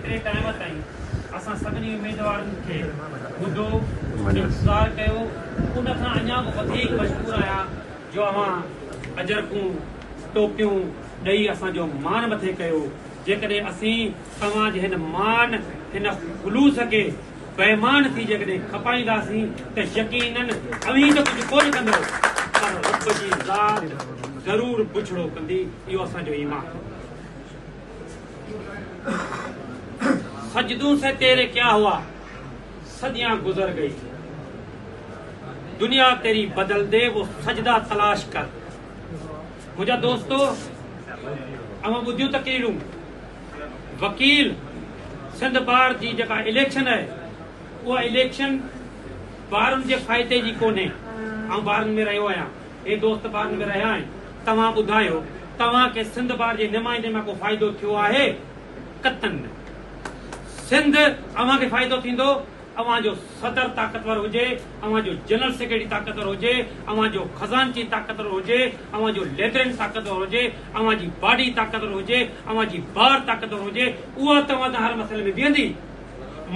एतिरे टाइम ताईं असां सभिनी उमेदवारनि खे ॿुधो इंतज़ारु कयो उन खां अञा बि वधीक मशहूरु आहियां जो अवां अजरकूं टोपियूं ॾेई असांजो मान मथे कयो। जेकॾहिं असीं तव्हांजे हिन मान हिन ख़ुलूस खे बेईमान थी जेकॾहिं खपाईंदासीं त यकीनन अवीं त कुझु कोन कंदो पर रब जी ज़ात ज़रूरु पुछड़ो कंदी। इहो असांजो ईमान। सजदों से तेरे क्या हुआ, सदियां गुजर गई, दुनिया तेरी बदल दे वो सजदा तलाश कर। मुझा दोस्तों अवां ॿुधियूं तकरीरूं वकील सिंध बार जी जेका इलेक्शन आहे उहा इलेक्शन ॿारनि जे फ़ाइदे जी कोन्हे। ऐं ॿारनि में रहियो आहियां, हे दोस्त ॿारनि में रहिया आहिनि। तव्हां ॿुधायो तव्हांखे सिंध बार जे नुमाइंदे मां को फ़ाइदो थियो आहे? कतन न। सिंध अव्हांखे फ़ाइदो थींदो अव्हांजो सदर ताक़तवर हुजे, अव्हांजो जनरल सेक्रेटरी ताक़तवर हुजे, अव्हांजो खज़ानची ताक़तवर हुजे, अव्हांजो लेफ्टिनेंट ताक़तवर हुजे, अव्हांजी बॉडी ताक़तवर हुजे, अव्हांजी बार ताक़तवर हुजे। उहा तव्हां हर मसइले में बीहंदी।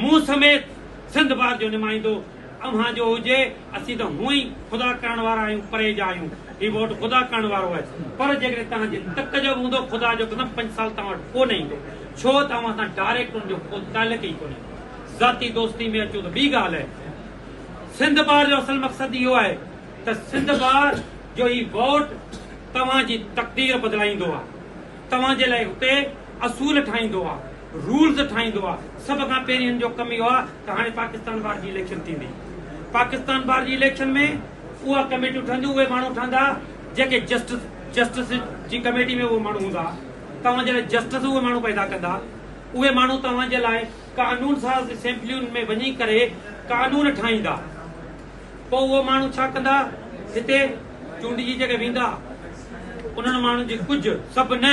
मूं समेत सिंध बार जो नुमाइंदो अव्हांजो हुजे। असीं त हूअं ई ख़ुदा करण वारा आहियूं, परे जा आहियूं। ही वोट ख़ुदा करण वारो आहे। पर जेकॾहिं तव्हांजे तक जो हूंदो ख़ुदा जो न 5 साल तव्हां वटि कोन ईंदो। छो तव्हां सां डायरेक्ट हुनजो को तालुक ई कोन्हे। ज़ाती दोस्ती में अचो त ॿी ॻाल्हि आहे। सिंध बार जो असल मक़सदु इहो आहे त सिंध बार जो ही वोट तव्हांजी तक़दीर बदिलाईंदो आहे। तव्हांजे लाइ हुते असूल ठाहींदो आहे, रूल्स ठाहींदो आहे। सभ खां पहिरीं हिन जो कमु इहो आहे त हाणे पाकिस्तान बार जी इलेक्शन थींदी। पाकिस्तान बार जी इलेक्शन में उहा कमेटियूं ठहंदियूं, उहे माण्हू ठहंदा जेके जस्टिस जी कमेटी में उहे माण्हू हूंदा। तव्हांजे लाइ जस्टिस उहे माण्हू पैदा कंदा। उहे माण्हू तव्हांजे लाइ कानून साज़ असेंबलियुनि में वञी करे कानून ठाहींदा। पोइ उहो माण्हू छा कंदा, हिते चूंडिजी जॻह वेंदा। उन्हनि माण्हुनि जी कुझु सभु न,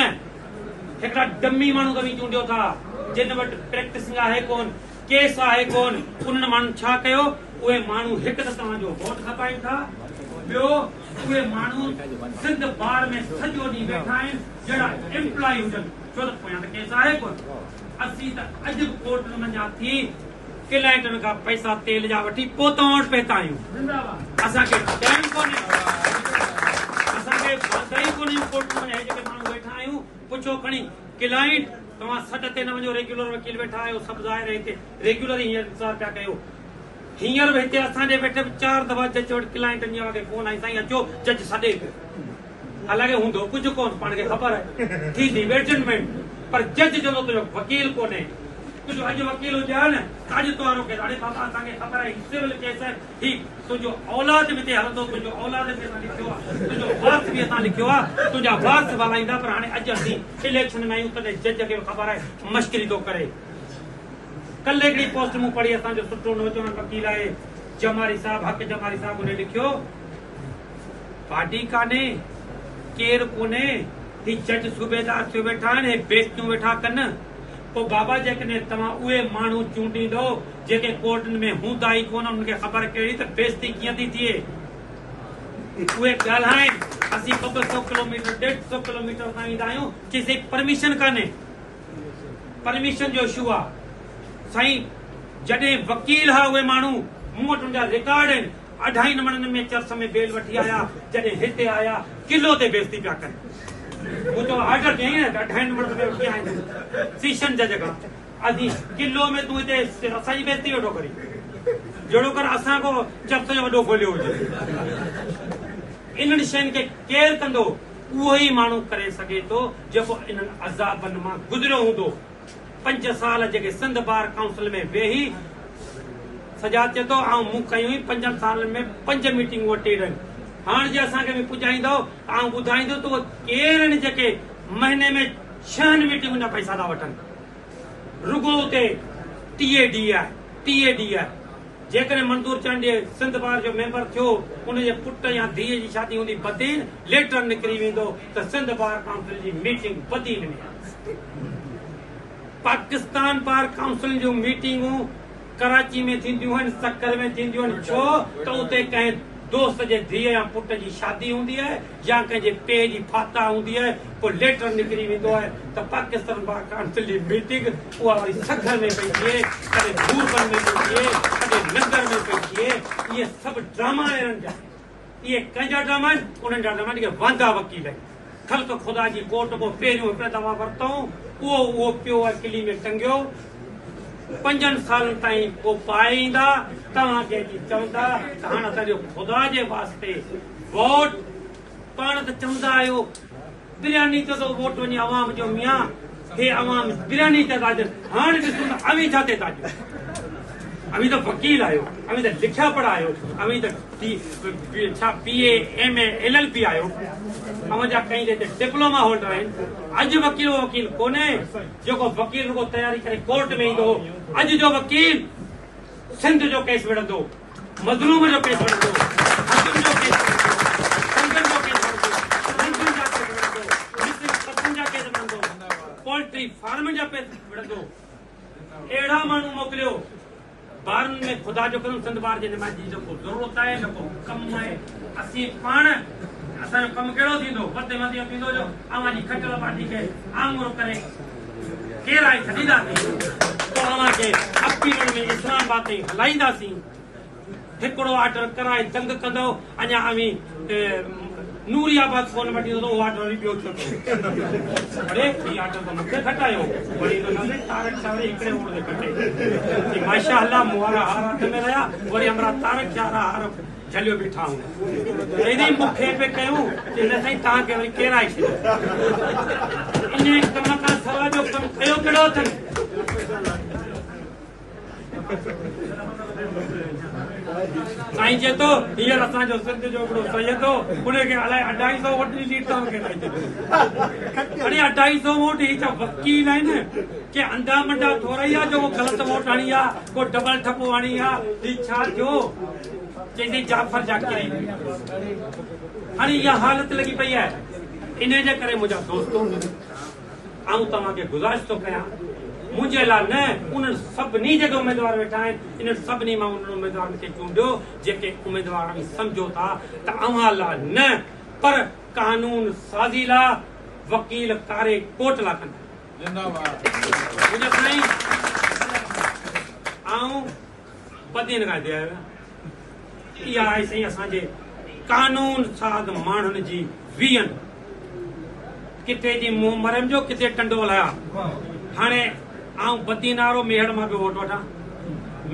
हिकिड़ा डमी माण्हू तव्हीं चूंडियो था जिन वटि प्रैक्टिसिंग आहे कोन, केस आहे कोन। उन्हनि माण्हुनि छा कयो, उहे माण्हू हिकु त तव्हांजो वोट खपाइनि था, ॿियो उहे माण्हू सिंध बार में सॼो ॾींहुं वेठा आहिनि जहिड़ा एम्प्लॉय हुजनि। छो त पोयां त केस आहे कोन। असीं त अॼु बि कोर्ट में वञा थी क्लाइंटनि खां पैसा तेल जा वठी पोइ तव्हां वटि पहुता आहियूं। असांखे टाइम कोन्हे, असांखे वांदा कोन्हे कोर्ट में वञे। जेके माण्हू वेठा आहियूं पुछो खणी क्लाइंट तव्हां सॾ ते न वञो, रेग्युलर वकील वेठा आहियो, सभु ज़ाहिर हिते रेग्युलर हींअर इंतज़ारु पिया कयो। हींअर बि हिते असांजे वेठे 4 दफ़ा जज वटि क्लाइंटनि जी वॻे फोन आई, साईं अचो जज सॾे पियो। हालांकि हूंदो कुझु कोन, पाण खे ख़बर आहे थींदी वेटमेंट। पर जज चवंदो तुंहिंजो वकील कोन्हे। तुंहिंजो अॼु वकील हुजे हा न अॼु तोरो केस, अड़े बाबा असांखे ख़बर आहे सिविल केस आहे, ही तुंहिंजो औलाद बि हिते हलंदो, तुंहिंजो औलाद बि असां लिखियो आहे, तुंहिंजो वारस बि असां लिखियो आहे, तुंहिंजा वारस हलाईंदा। पर हाणे अॼु असीं इलेक्शन में आहियूं तॾहिं जज खे ख़बर आहे मश्करी थो करे। कल्ह हिकिड़ी पोस्ट मूं पढ़ी, असांजो सुठो नौजवान वकील आहे जमारी साहब, हक़ जमारी साहब, उन लिखियो पार्टी कान्हे, केरु कोन्हे, ही जज सूबेदार थियो वेठा आहिनि, हे बेइज़तियूं वेठा कनि। पोइ बाबा जेकॾहिं तव्हां उहे माण्हू चूंडींदो जेके कोर्टनि में हूंदा ई कोन, उनखे ख़बर कहिड़ी त बेइज़ती कीअं थी थिए। उहे ॻाल्हाइनि, असीं 200 किलोमीटर 150 किलोमीटर तां ईंदा आहियूं, चईं परमिशन कान्हे। परमिशन जो इशू आहे साईं। जॾहिं वकील हुआ उहे माण्हू, मूं वटि उनजा रिकॉर्ड आहिनि, 2.5 नंबरनि में चर्च में बेल वठी आया, जॾहिं हिते आया किलो ते बेइज़ती पिया कनि। मुझे ऑर्डर कहीं ना 2.5 नंबर पे उठ के आए सीशन जज का अदी किलो में तू इते असाई बेइज्जती वडो करी जड़ो कर असा को जब तो वडो खोलियो हुजे। इन्हनि शयुनि खे केरु कंदो, उहो ई माण्हू करे सघे थो जेको इन्हनि अज़ाबनि मां गुज़रियो हूंदो। 5 साल जेके सिंध बार काउंसिल में वेही सजा चए थो ऐं मूं कयूं 5 सालनि में 5 मीटिंगूं वठी रहियूं। हाणे जे असांखे बि पुॼाईंदो ऐं ॿुधाईंदो त उहे केरु आहिनि जेके महीने में 6 मीटिंगुनि जा पैसा था वठनि। रुगो उते TAD आहे। जेकॾहिं मंज़ूर चंद सिंध बार जो मेंबर थियो, उनजे पुट या धीअ जी शादी हूंदी बदीन, लेटर निकिरी वेंदो त सिंध बार काउंसिल जी मीटिंग बदीन में। पाकिस्तान बार काउंसिल जूं मीटिंगूं कराची में थींदियूं आहिनि, सक्कर में थींदियूं आहिनि। छो त उते कंहिं दोस्त जे धीअ या पुट जी शादी हूंदी आहे या कंहिंजे पे जी फाता हूंदी आहे पोइ लेटर निकिरी वेंदो आहे त पाकिस्तान बार काउंसिल जी मीटिंग उहा वरी सखर में पई थिए कॾहिं भूरबन में पई थिए कॾहिं नंगर में पई थिए इहे सभु ड्रामा आहिनि जा इहे कंहिंजा ड्रामा आहिनि उन्हनि जा ड्रामा जेके वांदा वकील आहिनि ख़ल्क़ ख़ुदा जी कोर्ट पोइ पहिरियों हिकिड़े दफ़ा वरितऊं उहो पियो आहे किली में टंगियो 5 सालनि ताईं पोइ पाए ईंदा तव्हां कंहिंजी चवंदा त हाणे असांजो ख़ुदा जे वास्ते वोट पाण त चवंदा आहियो बिरयानी ते थो वोट वञे अवाम जो मियां हे अवाम बिरयानी ते था ॾियनि हाणे ॾिसूं त अवी छा ते था ॾियूं अवी त वकील आहियो अवी त लिखिया पढ़ा आहियो अवी त छा PA MA LLB आहियो अवजा कई ते डिप्लोमा होल्डर आहिनि अॼु वकील कोन्हे जेको वकील रुगो तयारी करे कोर्ट में ईंदो अॼु जो वकील सिंध जो केस विढ़ंदो मज़लूम जो केस विढ़ंदो हाकिम जो केस संगन जो केस विढ़ंदो मंत्रियुनि जा केस विढ़ंदो मिस्त्री पतनि जा केस विढ़ंदो पोल्ट्री फार्म जा केस विढ़ंदो अहिड़ा माण्हू मोकिलियो ॿारनि में ख़ुदा जो कदम सिंध ॿार जे निमाज़ जी न को ज़रूरत आहे न को कमु आहे असीं पाण असांजो कमु कहिड़ो थींदो वधि वधीक थींदो जो अवां जी खटल पार्टी खे आङुर करे केराए छॾींदासीं पोइ अवां खे अपीलनि में इस्लामाबाद ताईं हलाईंदासीं हिकिड़ो ऑर्डर कराए जंग कंदो अञा अवी नूरियाबाद फोन वठी उहो ऑर्डर वरी ॿियो थियो अरे ही ऑर्डर त मूंखे खटायो वरी तारक शाह हिकिड़े ओड़ ते खटे माशा अल्लाह मुहारा हार हथ में रहिया वरी हमरा तारक शाह हार झलियो बीठा हूं हेॾी मूंखे पे कयूं हिन साईं तव्हांखे वरी केराए छॾियो इन कम खां सवाइ जो कमु कयो कहिड़ो अथनि साईं चए थो हींअर असांजो सिंध जो हिकिड़ो सैयद हो उनखे अलाए 250 वोट जी सीट अथव खे अड़े 250 वोट ही छा वकील आहिनि के अंधा मंडा थोरैया जो ग़लति वोट हणी आहे को डबल ठपो हणी आहे ही छा थियो चईंदी जाफर जाकिरी हाणे इहा हालत लॻी पई आहे इन जे करे मुंहिंजा दोस्तो आऊं तव्हांखे गुज़ारिश थो कयां मुंहिंजे लाइ न उन्हनि सभिनी जेके उमेदवार वेठा आहिनि इन्हनि सभिनी मां उन्हनि उमेदवारनि खे चूंडियो जेके उमेदवार सम्झो था त अव्हां लाइ न पर कानून साज़ी लाइ वकील कारे कोट लाइ कंदा मुंहिंजा साईं आऊं बदीन खां हिते आहियो इहा आहे साईं असांजे कानून साध माण्हुनि जी वीहनि किथे जी मुंहुं मरम जो किथे टंडोल हया हाणे आऊं बदीन वारो मेहड़ मां बि वोट वठां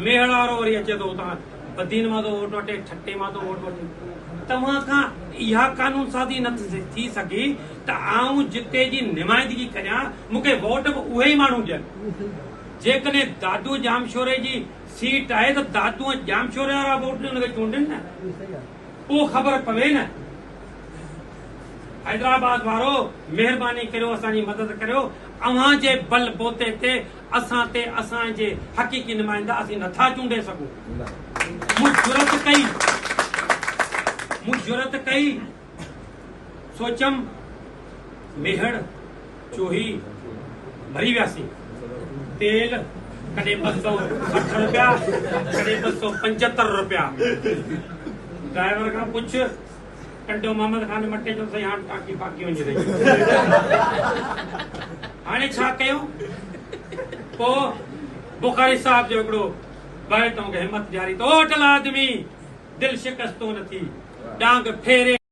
मेहड़ वारो वरी अचे थो उतां बदीन मां थो वोट वठे ठटे मां थो वोट वठे तव्हां खां इहा कानून साज़ी न थी सघी त आऊं जिते जी नुमाइंदगी करियां मूंखे वोट बि उहे ई माण्हू ॾियनि जेकॾहिं दादू जामशोरे जी सीट आहे त दादू जामशोरे वारा वोट हुनखे चूंडनि न पोइ ख़बर पवे न हैदराबाद वारो महिरबानी करियो असांजी मदद करियो अव्हां जे बल बोते ते असां ते असांजे हक़ीक़ी नुमाइंदा असीं नथा चूंडे सघूं मूं जुरत कई सोचम मेहड़ चोही भरी वियासीं तेल कॾहिं 260 रुपया कॾहिं 275 रुपया ड्राइवर खां पुछ कंडो मोहम्मद खान मटे जो सही हाणे टाकी पाकी वञी रही हाणे छा कयूं पोइ बुखारी साहब जो हिकिड़ो बैत हिम्मत जारी तो अटल आदमी दिल शिकस्तो न थी डांग फेरे